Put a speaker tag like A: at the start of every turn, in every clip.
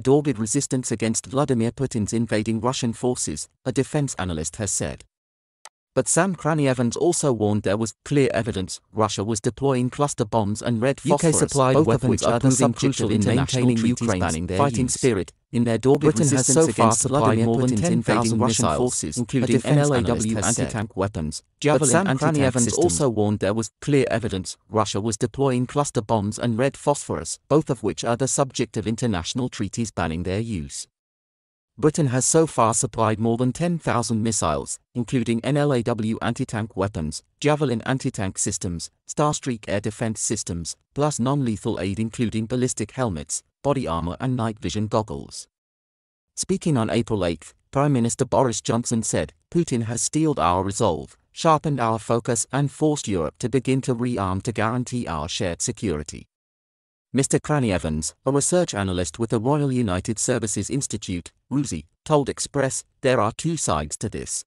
A: dogged resistance against Vladimir Putin's invading Russian forces, a defense analyst has said. But Sam Cranny-Evans also warned there was clear evidence Russia was deploying cluster bombs and red phosphorus,
B: UK-supplied
A: both
B: weapons
A: of which are proving crucial in maintaining Ukraine's fighting spirit. In their dogged
B: Britain has
A: resistance
B: so far
A: against
B: supplied
A: Vladimir
B: more than
A: Putin's
B: 10,000
A: invading Russian
B: missiles,
A: forces,
B: including
A: NLAW anti-tank weapons, Javelin
B: Sam
A: anti-tank
B: Cranny-Evans
A: systems. Also warned there was clear evidence Russia was deploying cluster bombs and red phosphorus, both of which are the subject of international treaties banning their use. Britain has so far supplied more than 10,000 missiles, including NLAW anti-tank weapons, Javelin anti-tank systems, Starstreak air defense systems, plus non-lethal aid including ballistic helmets, body armor and night vision goggles. Speaking on April 8, Prime Minister Boris Johnson said, "Putin has steeled our resolve, sharpened our focus and forced Europe to begin to rearm to guarantee our shared security." Mr. Cranny-Evans, a research analyst with the Royal United Services Institute, RUSI, told Express, "There are two sides to this.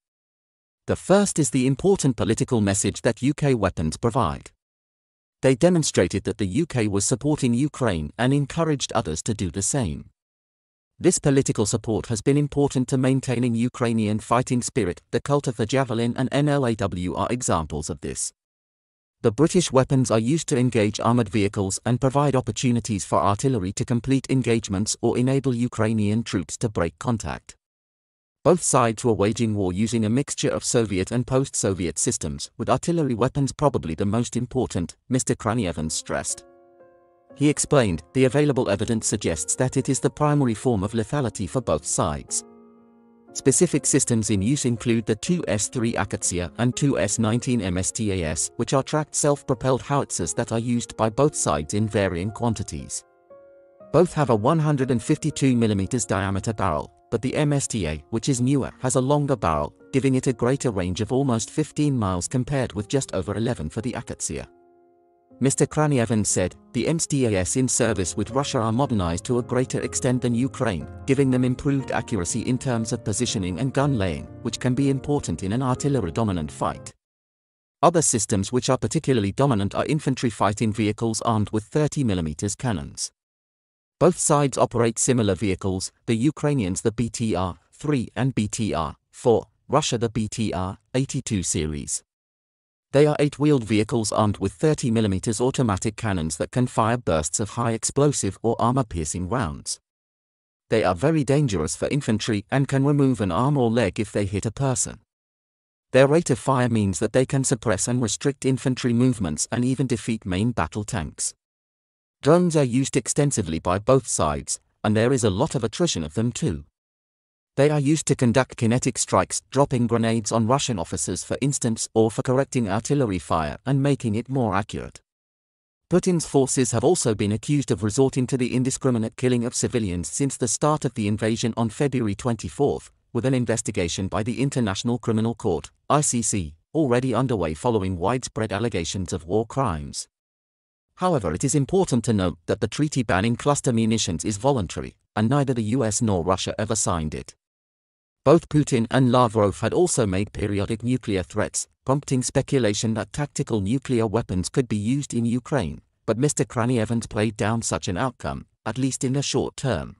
A: The first is the important political message that UK weapons provide. They demonstrated that the UK was supporting Ukraine and encouraged others to do the same. This political support has been important to maintaining Ukrainian fighting spirit. The cult of the Javelin and NLAW are examples of this. The British weapons are used to engage armored vehicles and provide opportunities for artillery to complete engagements or enable Ukrainian troops to break contact. Both sides were waging war using a mixture of Soviet and post-Soviet systems, with artillery weapons probably the most important," Mr. Cranny-Evans stressed. He explained, "The available evidence suggests that it is the primary form of lethality for both sides. Specific systems in use include the 2S-3 Akatsiya and 2S-19 MSTAS, which are tracked self-propelled howitzers that are used by both sides in varying quantities. Both have a 152mm diameter barrel, but the MSTA, which is newer, has a longer barrel, giving it a greater range of almost 15 miles compared with just over 11 for the Akatsiya." Mr. Cranny-Evans said, "The MSTAS in service with Russia are modernized to a greater extent than Ukraine, giving them improved accuracy in terms of positioning and gun laying, which can be important in an artillery-dominant fight. Other systems which are particularly dominant are infantry fighting vehicles armed with 30mm cannons. Both sides operate similar vehicles, the Ukrainians the BTR-3 and BTR-4, Russia the BTR-82 series. They are 8-wheeled vehicles armed with 30mm automatic cannons that can fire bursts of high explosive or armor-piercing rounds. They are very dangerous for infantry and can remove an arm or leg if they hit a person. Their rate of fire means that they can suppress and restrict infantry movements and even defeat main battle tanks. Drones are used extensively by both sides, and there is a lot of attrition of them too. They are used to conduct kinetic strikes, dropping grenades on Russian officers for instance, or for correcting artillery fire and making it more accurate." Putin's forces have also been accused of resorting to the indiscriminate killing of civilians since the start of the invasion on February 24, with an investigation by the International Criminal Court, ICC, already underway following widespread allegations of war crimes. However, it is important to note that the treaty banning cluster munitions is voluntary, and neither the US nor Russia ever signed it. Both Putin and Lavrov had also made periodic nuclear threats, prompting speculation that tactical nuclear weapons could be used in Ukraine, but Mr. Cranny-Evans played down such an outcome, at least in the short term.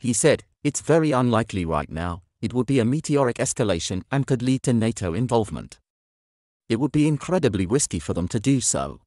A: He said, "It's very unlikely right now. It would be a meteoric escalation and could lead to NATO involvement. It would be incredibly risky for them to do so.